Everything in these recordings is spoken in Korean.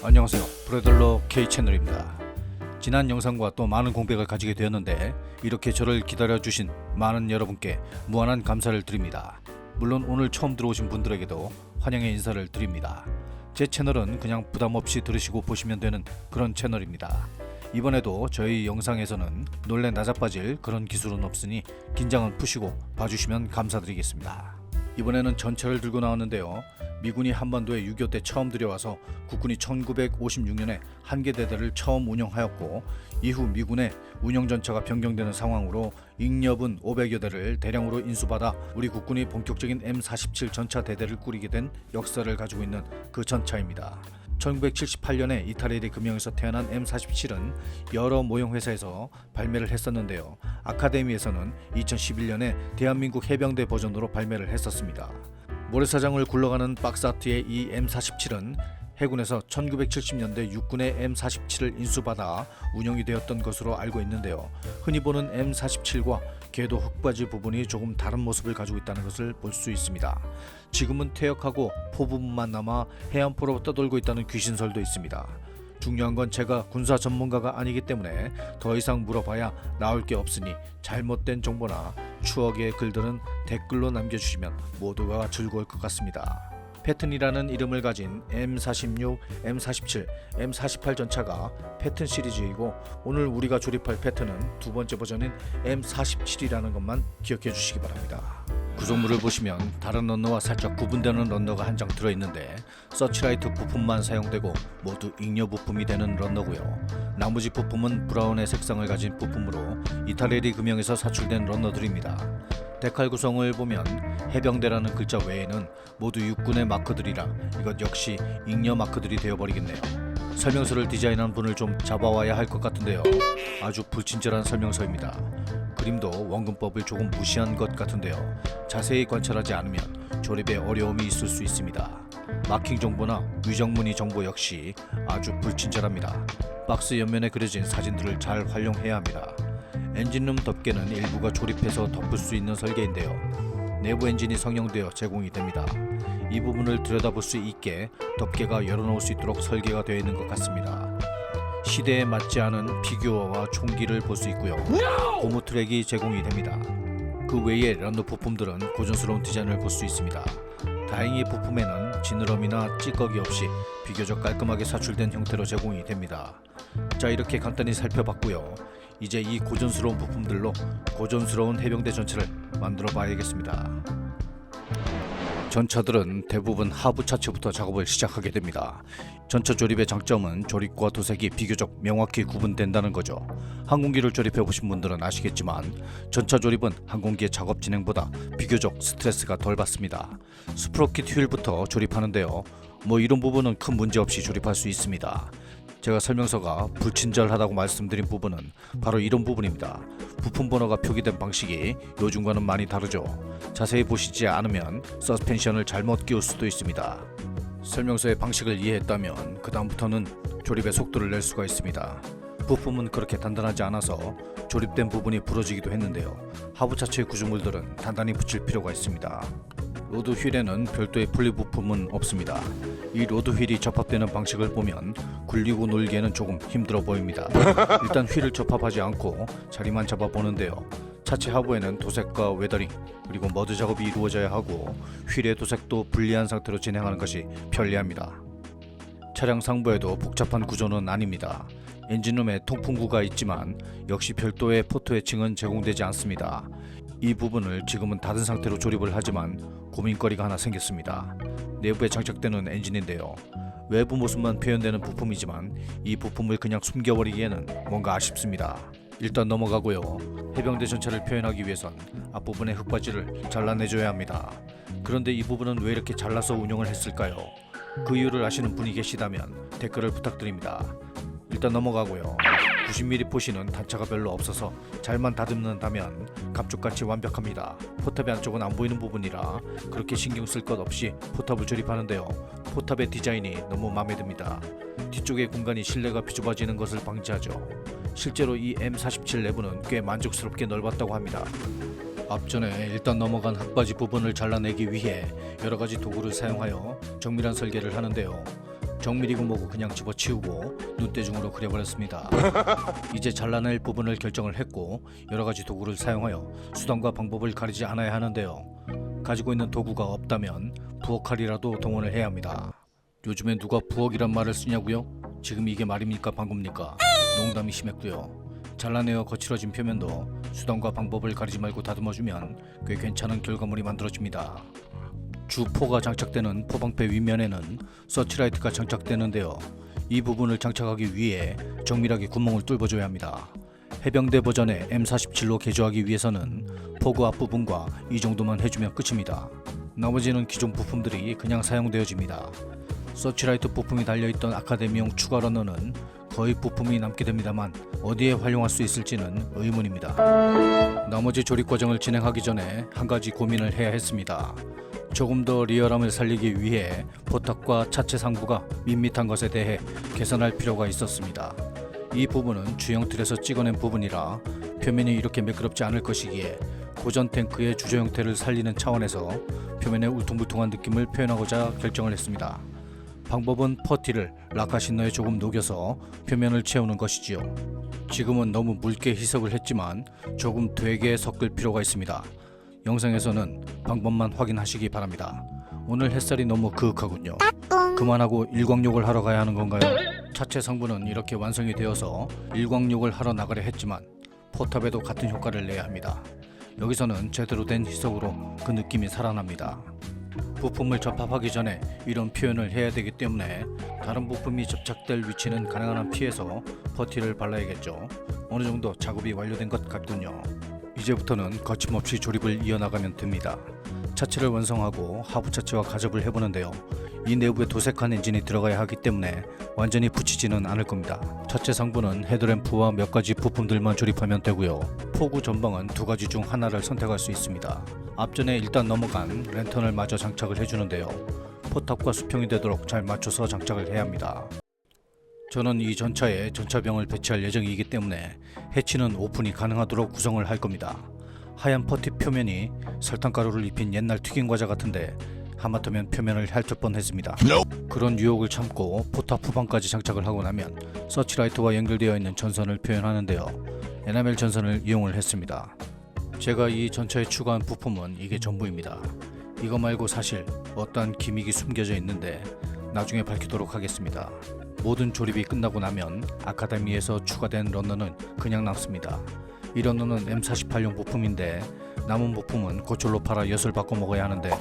안녕하세요, 브레들러 K채널입니다. 지난 영상과 또 많은 공백을 가지게 되었는데 이렇게 저를 기다려주신 많은 여러분께 무한한 감사를 드립니다. 물론 오늘 처음 들어오신 분들에게도 환영의 인사를 드립니다. 제 채널은 그냥 부담없이 들으시고 보시면 되는 그런 채널입니다. 이번에도 저희 영상에서는 놀래 나자빠질 그런 기술은 없으니 긴장은 푸시고 봐주시면 감사드리겠습니다. 이번에는 전차를 들고 나왔는데요. 미군이 한반도에 6.25 때 처음 들여와서 국군이 1956년에 한개 대대를 처음 운영하였고, 이후 미군의 운영전차가 변경되는 상황으로 잉여분 500여 대를 대량으로 인수받아 우리 국군이 본격적인 M47 전차 대대를 꾸리게 된 역사를 가지고 있는 그 전차입니다. 1978년에 이타리아 금형에서 태어난 M47은 여러 모형회사에서 발매를 했었는데요. 아카데미에서는 2011년에 대한민국 해병대 버전으로 발매를 했었습니다. 모래사장을 굴러가는 박스 아트의 이 M47은 해군에서 1970년대 육군의 M47을 인수받아 운영이 되었던 것으로 알고 있는데요. 흔히 보는 M47과 궤도 흙바지 부분이 조금 다른 모습을 가지고 있다는 것을 볼 수 있습니다. 지금은 퇴역하고 포 부분만 남아 해안포로 떠돌고 있다는 귀신설도 있습니다. 중요한 건 제가 군사 전문가가 아니기 때문에 더 이상 물어봐야 나올 게 없으니 잘못된 정보나 추억의 글들은 댓글로 남겨주시면 모두가 즐거울 것 같습니다. 패튼이라는 이름을 가진 M46, M47, M48 전차가 패튼 시리즈이고, 오늘 우리가 조립할 패튼은 두 번째 버전인 M47이라는 것만 기억해 주시기 바랍니다. 구성물을 보시면 다른 런너와 살짝 구분되는 런너가 한 장 들어있는데 서치라이트 부품만 사용되고 모두 잉여 부품이 되는 런너고요. 나머지 부품은 브라운의 색상을 가진 부품으로 이타리아 금형에서 사출된 런너들입니다. 데칼 구성을 보면 해병대라는 글자 외에는 모두 육군의 마크들이라 이것 역시 잉여 마크들이 되어버리겠네요. 설명서를 디자인한 분을 좀 잡아와야 할 것 같은데요. 아주 불친절한 설명서입니다. 그림도 원근법을 조금 무시한 것 같은데요. 자세히 관찰하지 않으면 조립에 어려움이 있을 수 있습니다. 마킹 정보나 위정무늬 정보 역시 아주 불친절합니다. 박스 옆면에 그려진 사진들을 잘 활용해야 합니다. 엔진룸 덮개는 일부가 조립해서 덮을 수 있는 설계인데요. 내부 엔진이 성형되어 제공이 됩니다. 이 부분을 들여다볼 수 있게 덮개가 열어놓을 수 있도록 설계가 되어 있는 것 같습니다. 시대에 맞지 않은 피규어와 총기를 볼 수 있고요. 고무 트랙이 제공이 됩니다. 그 외에 런너 부품들은 고전스러운 디자인을 볼 수 있습니다. 다행히 부품에는 지느러미나 찌꺼기 없이 비교적 깔끔하게 사출된 형태로 제공이 됩니다. 자, 이렇게 간단히 살펴봤고요. 이제 이 고전스러운 부품들로 고전스러운 해병대 전차를 만들어 봐야겠습니다. 전차들은 대부분 하부 차체부터 작업을 시작하게 됩니다. 전차 조립의 장점은 조립과 도색이 비교적 명확히 구분된다는 거죠. 항공기를 조립해 보신 분들은 아시겠지만 전차 조립은 항공기의 작업 진행보다 비교적 스트레스가 덜 받습니다. 스프로킷 휠부터 조립하는데요. 이런 부분은 큰 문제 없이 조립할 수 있습니다. 제가 설명서가 불친절하다고 말씀드린 부분은 바로 이런 부분입니다. 부품 번호가 표기된 방식이 요즘과는 많이 다르죠. 자세히 보시지 않으면 서스펜션을 잘못 끼울 수도 있습니다. 설명서의 방식을 이해했다면 그 다음부터는 조립의 속도를 낼 수가 있습니다. 부품은 그렇게 단단하지 않아서 조립된 부분이 부러지기도 했는데요. 하부 차체의 구조물들은 단단히 붙일 필요가 있습니다. 로드 휠에는 별도의 분리 부품은 없습니다. 이 로드 휠이 접합되는 방식을 보면 굴리고 놀기에는 조금 힘들어 보입니다. 일단 휠을 접합하지 않고 자리만 잡아보는데요. 차체 하부에는 도색과 웨더링 그리고 머드 작업이 이루어져야 하고, 휠의 도색도 분리한 상태로 진행하는 것이 편리합니다. 차량 상부에도 복잡한 구조는 아닙니다. 엔진룸에 통풍구가 있지만 역시 별도의 포트 해칭은 제공되지 않습니다. 이 부분을 지금은 닫은 상태로 조립을 하지만 고민거리가 하나 생겼습니다. 내부에 장착되는 엔진인데요. 외부 모습만 표현되는 부품이지만 이 부품을 그냥 숨겨버리기에는 뭔가 아쉽습니다. 일단 넘어가고요. 해병대 전차를 표현하기 위해선 앞부분의 흙바지를 잘라내줘야 합니다. 그런데 이 부분은 왜 이렇게 잘라서 운영을 했을까요? 그 이유를 아시는 분이 계시다면 댓글을 부탁드립니다. 일단 넘어가고요. 90mm 포시는 단차가 별로 없어서 잘만 다듬는다면 감쪽같이 완벽합니다. 포탑의 안쪽은 안 보이는 부분이라 그렇게 신경 쓸 것 없이 포탑을 조립하는데요. 포탑의 디자인이 너무 마음에 듭니다. 뒤쪽의 공간이 실내가 비좁아지는 것을 방지하죠. 실제로 이 M47 내부는 꽤 만족스럽게 넓었다고 합니다. 앞전에 일단 넘어간 흙바지 부분을 잘라내기 위해 여러가지 도구를 사용하여 정밀한 설계를 하는데요. 정밀이고 뭐고 그냥 집어치우고 눈대중으로 그려버렸습니다. 이제 잘라낼 부분을 결정을 했고 여러가지 도구를 사용하여 수단과 방법을 가리지 않아야 하는데요. 가지고 있는 도구가 없다면 부엌칼이라도 동원을 해야 합니다. 요즘에 누가 부엌이란 말을 쓰냐고요? 지금 이게 말입니까 방금입니까? 농담이 심했고요. 잘라내어 거칠어진 표면도 수단과 방법을 가리지 말고 다듬어주면 꽤 괜찮은 결과물이 만들어집니다. 주포가 장착되는 포방패 윗면에는 서치라이트가 장착되는데요. 이 부분을 장착하기 위해 정밀하게 구멍을 뚫어줘야 합니다. 해병대 버전의 M47로 개조하기 위해서는 포구 앞부분과 이 정도만 해주면 끝입니다. 나머지는 기존 부품들이 그냥 사용되어집니다. 서치라이트 부품이 달려있던 아카데미용 추가 러너는 거의 부품이 남게 됩니다만 어디에 활용할 수 있을지는 의문입니다. 나머지 조립 과정을 진행하기 전에 한 가지 고민을 해야 했습니다. 조금 더 리얼함을 살리기 위해 포탑과 차체 상부가 밋밋한 것에 대해 개선할 필요가 있었습니다. 이 부분은 주형 틀에서 찍어낸 부분이라 표면이 이렇게 매끄럽지 않을 것이기에 고전 탱크의 주조 형태를 살리는 차원에서 표면의 울퉁불퉁한 느낌을 표현하고자 결정을 했습니다. 방법은 퍼티를 라카신너에 조금 녹여서 표면을 채우는 것이지요. 지금은 너무 묽게 희석을 했지만 조금 되게 섞을 필요가 있습니다. 영상에서는 방법만 확인하시기 바랍니다. 오늘 햇살이 너무 그윽하군요. 그만하고 일광욕을 하러 가야 하는 건가요? 차체 성분은 이렇게 완성이 되어서 일광욕을 하러 나가려 했지만 포탑에도 같은 효과를 내야 합니다. 여기서는 제대로 된 희석으로 그 느낌이 살아납니다. 부품을 접합하기 전에 이런 표현을 해야 되기 때문에 다른 부품이 접착될 위치는 가능한 한 피해서 퍼티를 발라야겠죠. 어느 정도 작업이 완료된 것 같군요. 이제부터는 거침없이 조립을 이어나가면 됩니다. 차체를 완성하고 하부 차체와 가접을 해보는데요. 이 내부에 도색한 엔진이 들어가야 하기 때문에 완전히 붙이지는 않을 겁니다. 차체 상부는 헤드램프와 몇 가지 부품들만 조립하면 되고요. 포구 전방은 두 가지 중 하나를 선택할 수 있습니다. 앞전에 일단 넘어간 랜턴을 마저 장착을 해주는데요. 포탑과 수평이 되도록 잘 맞춰서 장착을 해야 합니다. 저는 이 전차에 전차병을 배치할 예정이기 때문에 해치는 오픈이 가능하도록 구성을 할 겁니다. 하얀 퍼티 표면이 설탕가루를 입힌 옛날 튀김 과자 같은데 하마터면 표면을 핥을 뻔했습니다. 그런 유혹을 참고 포탑 후방까지 장착을 하고 나면 서치라이트와 연결되어 있는 전선을 표현하는데요. 에나멜 전선을 이용을 했습니다. 제가 이 전차에 추가한 부품은 이게 전부입니다. 이거 말고 사실 어떠한 기믹이 숨겨져 있는데 나중에 밝히도록 하겠습니다. 모든 조립이 끝나고 나면 아카데미에서 추가된 러너는 그냥 남습니다. 이 러너는 M48용 부품인데 남은 부품은 고철로 팔아 엿을 바꿔 먹어야 하는데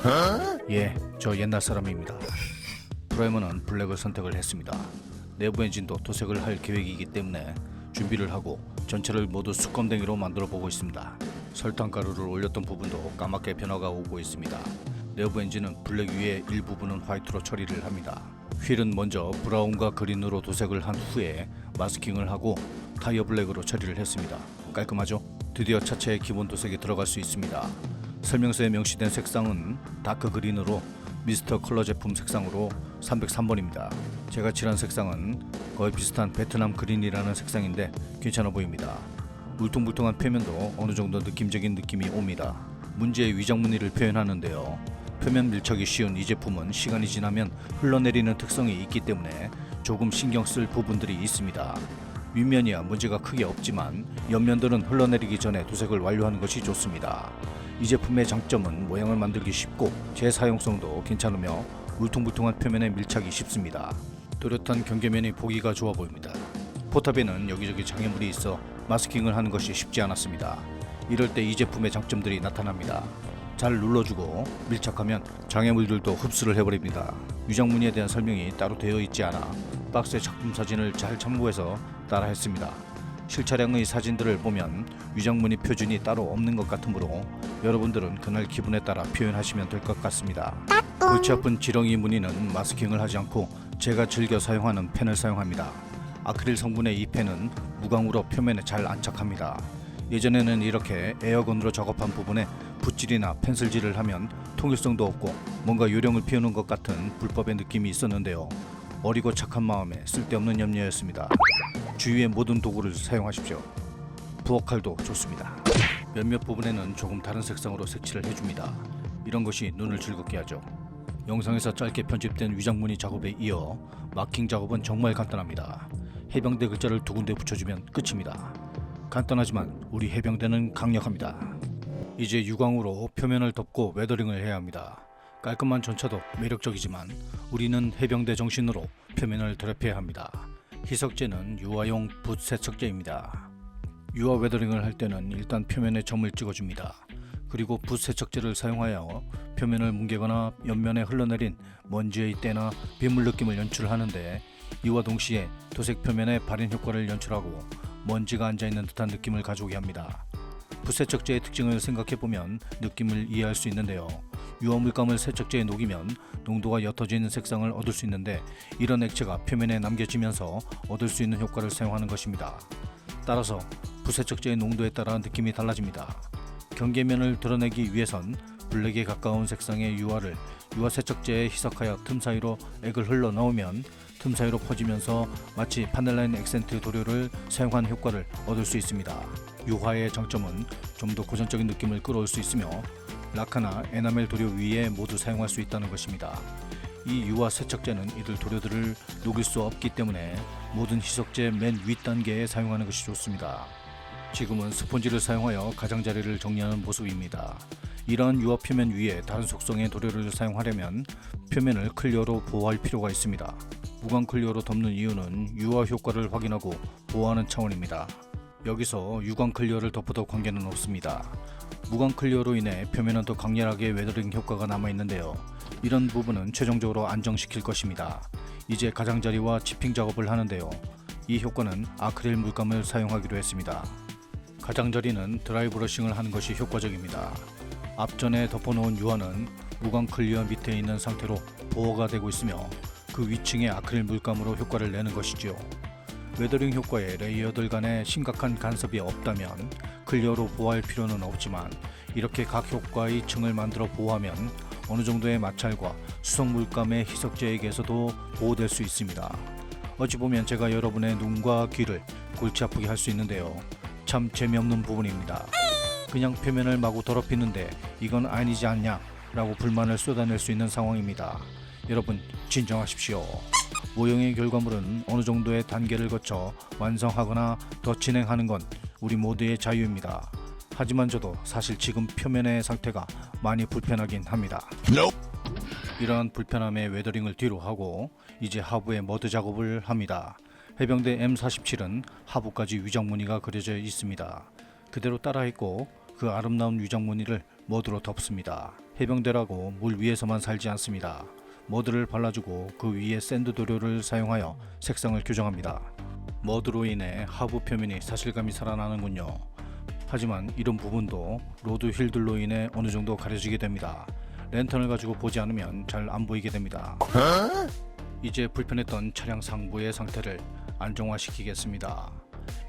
예, 저 옛날 사람입니다. 프라이머는 블랙을 선택을 했습니다. 내부 엔진도 도색을 할 계획이기 때문에 준비를 하고 전체를 모두 수검댕이로 만들어 보고 있습니다. 설탕가루를 올렸던 부분도 까맣게 변화가 오고 있습니다. 내부 엔진은 블랙 위에 일부분은 화이트로 처리를 합니다. 휠은 먼저 브라운과 그린으로 도색을 한 후에 마스킹을 하고 타이어 블랙으로 처리를 했습니다. 깔끔하죠? 드디어 차체에 기본 도색이 들어갈 수 있습니다. 설명서에 명시된 색상은 다크 그린으로 미스터 컬러 제품 색상으로 303번입니다. 제가 칠한 색상은 거의 비슷한 베트남 그린이라는 색상인데 괜찮아 보입니다. 울퉁불퉁한 표면도 어느 정도 느낌적인 느낌이 옵니다. 문제의 위장 무늬를 표현하는데요. 표면 밀착이 쉬운 이 제품은 시간이 지나면 흘러내리는 특성이 있기 때문에 조금 신경 쓸 부분들이 있습니다. 윗면이야 문제가 크게 없지만 옆면들은 흘러내리기 전에 도색을 완료하는 것이 좋습니다. 이 제품의 장점은 모양을 만들기 쉽고 재사용성도 괜찮으며 울퉁불퉁한 표면에 밀착이 쉽습니다. 또렷한 경계면이 보기가 좋아 보입니다. 포탑에는 여기저기 장애물이 있어 마스킹을 하는 것이 쉽지 않았습니다. 이럴 때 이 제품의 장점들이 나타납니다. 잘 눌러주고 밀착하면 장애물들도 흡수를 해버립니다. 위장 무늬에 대한 설명이 따로 되어 있지 않아 박스의 작품 사진을 잘 참고해서 따라 했습니다. 실차량의 사진들을 보면 위장 무늬 표준이 따로 없는 것 같으므로 여러분들은 그날 기분에 따라 표현하시면 될 것 같습니다. 골치 아픈 지렁이 무늬는 마스킹을 하지 않고 제가 즐겨 사용하는 펜을 사용합니다. 아크릴 성분의 이 펜은 무광으로 표면에 잘 안착합니다. 예전에는 이렇게 에어건으로 작업한 부분에 붓질이나 펜슬질을 하면 통일성도 없고 뭔가 요령을 피우는 것 같은 불법의 느낌이 있었는데요. 어리고 착한 마음에 쓸데없는 염려였습니다. 주위의 모든 도구를 사용하십시오. 부엌칼도 좋습니다. 몇몇 부분에는 조금 다른 색상으로 색칠을 해줍니다. 이런 것이 눈을 즐겁게 하죠. 영상에서 짧게 편집된 위장무늬 작업에 이어 마킹 작업은 정말 간단합니다. 해병대 글자를 두 군데 붙여주면 끝입니다. 간단하지만 우리 해병대는 강력합니다. 이제 유광으로 표면을 덮고 웨더링을 해야 합니다. 깔끔한 전차도 매력적이지만 우리는 해병대 정신으로 표면을 더럽혀야 합니다. 희석제는 유화용 붓 세척제입니다. 유화 웨더링을 할 때는 일단 표면에 점을 찍어줍니다. 그리고 붓 세척제를 사용하여 표면을 뭉개거나 옆면에 흘러내린 먼지의 때나 빗물 느낌을 연출하는데, 이와 동시에 도색 표면에 발인 효과를 연출하고 먼지가 앉아있는 듯한 느낌을 가져오게 합니다. 붓 세척제의 특징을 생각해보면 느낌을 이해할 수 있는데요. 유화 물감을 세척제에 녹이면 농도가 옅어지는 색상을 얻을 수 있는데, 이런 액체가 표면에 남겨지면서 얻을 수 있는 효과를 사용하는 것입니다. 따라서 붓 세척제의 농도에 따라 느낌이 달라집니다. 경계면을 드러내기 위해선 블랙에 가까운 색상의 유화를 유화 세척제에 희석하여 틈 사이로 액을 흘러 넣으면 틈 사이로 퍼지면서 마치 파넬라인 액센트 도료를 사용한 효과를 얻을 수 있습니다. 유화의 장점은 좀 더 고전적인 느낌을 끌어올 수 있으며 라카나 에나멜 도료 위에 모두 사용할 수 있다는 것입니다. 이 유화 세척제는 이들 도료들을 녹일 수 없기 때문에 모든 희석제 맨 윗단계에 사용하는 것이 좋습니다. 지금은 스폰지를 사용하여 가장자리를 정리하는 모습입니다. 이러한 유화 표면 위에 다른 속성의 도료를 사용하려면 표면을 클리어로 보호할 필요가 있습니다. 무광 클리어로 덮는 이유는 유화 효과를 확인하고 보호하는 차원입니다. 여기서 유광 클리어를 덮어도 관계는 없습니다. 무광 클리어로 인해 표면은 더 강렬하게 웨더링 효과가 남아있는데요. 이런 부분은 최종적으로 안정시킬 것입니다. 이제 가장자리와 치핑 작업을 하는데요. 이 효과는 아크릴 물감을 사용하기로 했습니다. 가장자리는 드라이 브러싱을 하는 것이 효과적입니다. 앞전에 덮어놓은 유화는 무광 클리어 밑에 있는 상태로 보호가 되고 있으며 그 위층에 아크릴 물감으로 효과를 내는 것이지요. 웨더링 효과에 레이어들 간에 심각한 간섭이 없다면 클리어로 보호할 필요는 없지만, 이렇게 각 효과의 층을 만들어 보호하면 어느 정도의 마찰과 수성 물감의 희석제에게서도 보호될 수 있습니다. 어찌 보면 제가 여러분의 눈과 귀를 골치 아프게 할 수 있는데요. 참 재미없는 부분입니다. 그냥 표면을 마구 더럽히는데 이건 아니지 않냐 라고 불만을 쏟아낼 수 있는 상황입니다. 여러분 진정하십시오. 모형의 결과물은 어느 정도의 단계를 거쳐 완성하거나 더 진행하는 건 우리 모두의 자유입니다. 하지만 저도 사실 지금 표면의 상태가 많이 불편하긴 합니다. 이러한 불편함의 웨더링을 뒤로 하고 이제 하부에 머드 작업을 합니다. 해병대 M47은 하부까지 위장무늬가 그려져 있습니다. 그대로 따라했고 그 아름다운 위장무늬를 머드로 덮습니다. 해병대라고 물 위에서만 살지 않습니다. 머드를 발라주고 그 위에 샌드 도료를 사용하여 색상을 교정합니다. 머드로 인해 하부 표면이 사실감이 살아나는군요. 하지만 이런 부분도 로드 휠들로 인해 어느 정도 가려지게 됩니다. 랜턴을 가지고 보지 않으면 잘 안 보이게 됩니다. 이제 불편했던 차량 상부의 상태를 안정화시키겠습니다.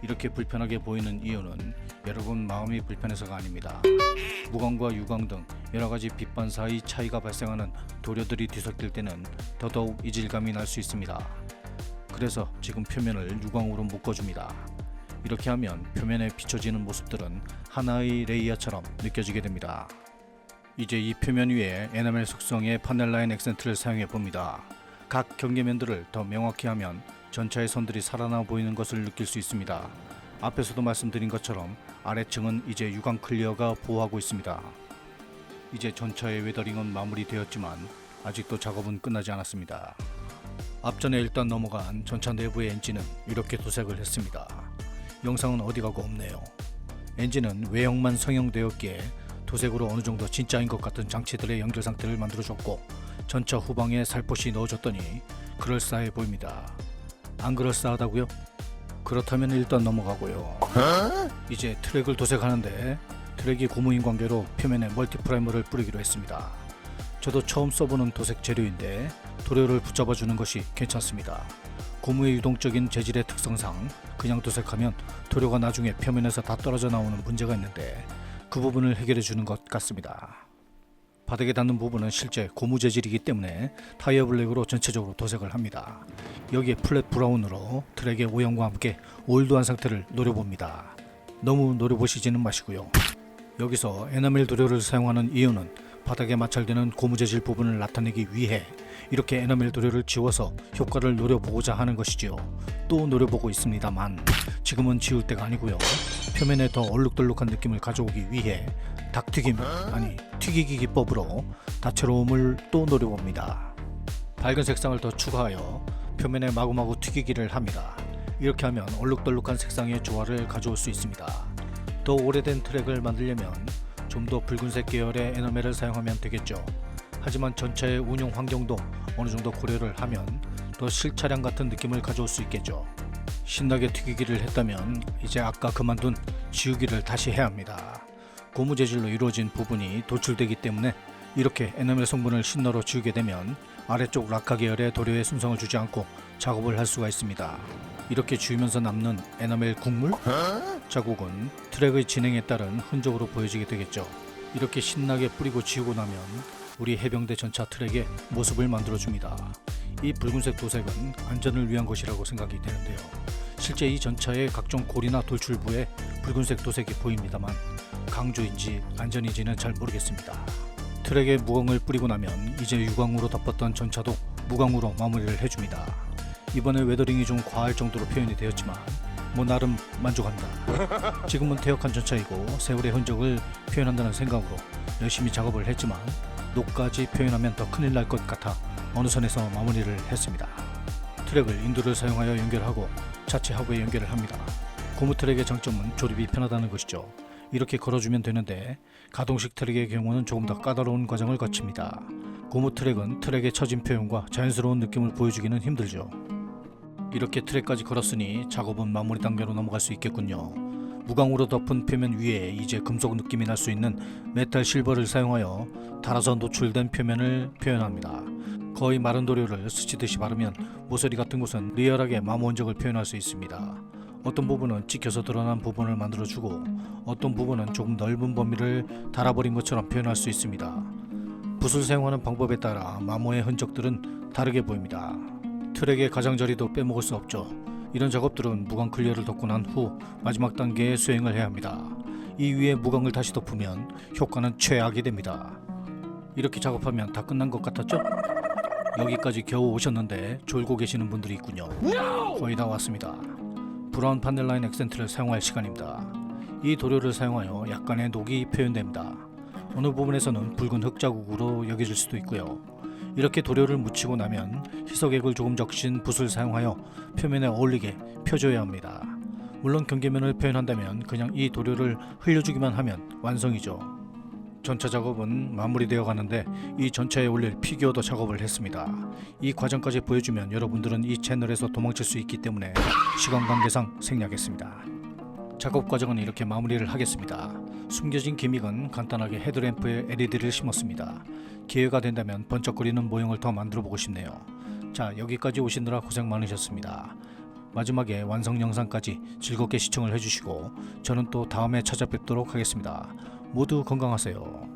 이렇게 불편하게 보이는 이유는 여러분 마음이 불편해서가 아닙니다. 무광과 유광 등 여러가지 빛 반사의 차이가 발생하는 도료들이 뒤섞일 때는 더더욱 이질감이 날 수 있습니다. 그래서 지금 표면을 유광으로 묶어줍니다. 이렇게 하면 표면에 비춰지는 모습들은 하나의 레이어처럼 느껴지게 됩니다. 이제 이 표면 위에 에나멜 속성의 파넬라인 액센트를 사용해 봅니다. 각 경계면들을 더 명확히 하면 전차의 선들이 살아나 보이는 것을 느낄 수 있습니다. 앞에서도 말씀드린 것처럼 아래층은 이제 유광 클리어가 보호하고 있습니다. 이제 전차의 웨더링은 마무리되었지만 아직도 작업은 끝나지 않았습니다. 앞전에 일단 넘어간 전차 내부의 엔진은 이렇게 도색을 했습니다. 영상은 어디 가고 없네요. 엔진은 외형만 성형되었기에 도색으로 어느 정도 진짜인 것 같은 장치들의 연결 상태를 만들어줬고, 전차 후방에 살포시 넣어줬더니 그럴싸해 보입니다. 안 그럴싸하다고요? 그렇다면 일단 넘어가고요. 이제 트랙을 도색하는데 트랙이 고무인 관계로 표면에 멀티프라이머를 뿌리기로 했습니다. 저도 처음 써보는 도색 재료인데 도료를 붙잡아주는 것이 괜찮습니다. 고무의 유동적인 재질의 특성상 그냥 도색하면 도료가 나중에 표면에서 다 떨어져 나오는 문제가 있는데 그 부분을 해결해 주는 것 같습니다. 바닥에 닿는 부분은 실제 고무 재질이기 때문에 타이어 블랙으로 전체적으로 도색을 합니다. 여기에 플랫 브라운으로 트랙의 오염과 함께 올드한 상태를 노려봅니다. 너무 노려보시지는 마시고요. 여기서 에나멜 도료를 사용하는 이유는 바닥에 마찰되는 고무 재질 부분을 나타내기 위해 이렇게 에나멜 도료를 지워서 효과를 노려보고자 하는 것이지요. 또 노려보고 있습니다만 지금은 지울 때가 아니고요. 표면에 더 얼룩덜룩한 느낌을 가져오기 위해 닭튀김 아니 튀기기 기법으로 다채로움을 또 노려봅니다. 밝은 색상을 더 추가하여 표면에 마구마구 튀기기를 합니다. 이렇게 하면 얼룩덜룩한 색상의 조화를 가져올 수 있습니다. 더 오래된 트랙을 만들려면 좀 더 붉은색 계열의 에나멜을 사용하면 되겠죠. 하지만 전차의 운용 환경도 어느 정도 고려를 하면 더 실차량 같은 느낌을 가져올 수 있겠죠. 신나게 튀기기를 했다면 이제 아까 그만둔 지우기를 다시 해야 합니다. 고무 재질로 이루어진 부분이 도출되기 때문에 이렇게 에나멜 성분을 신너로 지우게 되면 아래쪽 라카 계열의 도료에 손상을 주지 않고 작업을 할 수가 있습니다. 이렇게 지우면서 남는 에나멜 국물? 자국은 트랙의 진행에 따른 흔적으로 보여지게 되겠죠. 이렇게 신나게 뿌리고 지우고 나면 우리 해병대 전차 트랙의 모습을 만들어줍니다. 이 붉은색 도색은 안전을 위한 것이라고 생각이 되는데요. 실제 이 전차의 각종 고리나 돌출부에 붉은색 도색이 보입니다만 강조인지 안전인지는 잘 모르겠습니다. 트랙에 무광을 뿌리고 나면 이제 유광으로 덮었던 전차도 무광으로 마무리를 해줍니다. 이번에 웨더링이 좀 과할 정도로 표현이 되었지만 나름 만족합니다. 지금은 퇴역한 전차이고 세월의 흔적을 표현한다는 생각으로 열심히 작업을 했지만 녹까지 표현하면 더 큰일 날 것 같아 어느 선에서 마무리를 했습니다. 트랙을 인두를 사용하여 연결하고 차체 하부에 연결을 합니다. 고무 트랙의 장점은 조립이 편하다는 것이죠. 이렇게 걸어주면 되는데 가동식 트랙의 경우는 조금 더 까다로운 과정을 거칩니다. 고무 트랙은 트랙의 처진 표현과 자연스러운 느낌을 보여주기는 힘들죠. 이렇게 트랙까지 걸었으니 작업은 마무리 단계로 넘어갈 수 있겠군요. 무광으로 덮은 표면 위에 이제 금속 느낌이 날 수 있는 메탈 실버를 사용하여 닳아서 노출된 표면을 표현합니다. 거의 마른 도료를 스치듯이 바르면 모서리 같은 곳은 리얼하게 마모 흔적을 표현할 수 있습니다. 어떤 부분은 찍혀서 드러난 부분을 만들어주고 어떤 부분은 조금 넓은 범위를 달아버린 것처럼 표현할 수 있습니다. 붓을 사용하는 방법에 따라 마모의 흔적들은 다르게 보입니다. 트랙의 가장자리도 빼먹을 수 없죠. 이런 작업들은 무광 클리어를 덮고 난 후 마지막 단계에 수행을 해야 합니다. 이 위에 무광을 다시 덮으면 효과는 최악이 됩니다. 이렇게 작업하면 다 끝난 것 같았죠? 여기까지 겨우 오셨는데 졸고 계시는 분들이 있군요. 거의 다 왔습니다. 브라운 파넬라인 액센트를 사용할 시간입니다. 이 도료를 사용하여 약간의 녹이 표현됩니다. 어느 부분에서는 붉은 흙 자국으로 여겨질 수도 있고요. 이렇게 도료를 묻히고 나면 희석액을 조금 적신 붓을 사용하여 표면에 어울리게 펴줘야 합니다. 물론 경계면을 표현한다면 그냥 이 도료를 흘려주기만 하면 완성이죠. 전차 작업은 마무리되어 가는데 이 전차에 올릴 피규어도 작업을 했습니다. 이 과정까지 보여주면 여러분들은 이 채널에서 도망칠 수 있기 때문에 시간 관계상 생략했습니다. 작업 과정은 이렇게 마무리를 하겠습니다. 숨겨진 기믹은 간단하게 헤드램프에 LED를 심었습니다. 기회가 된다면 번쩍거리는 모형을 더 만들어 보고 싶네요. 자, 여기까지 오시느라 고생 많으셨습니다. 마지막에 완성 영상까지 즐겁게 시청을 해주시고 저는 또 다음에 찾아뵙도록 하겠습니다. 모두 건강하세요.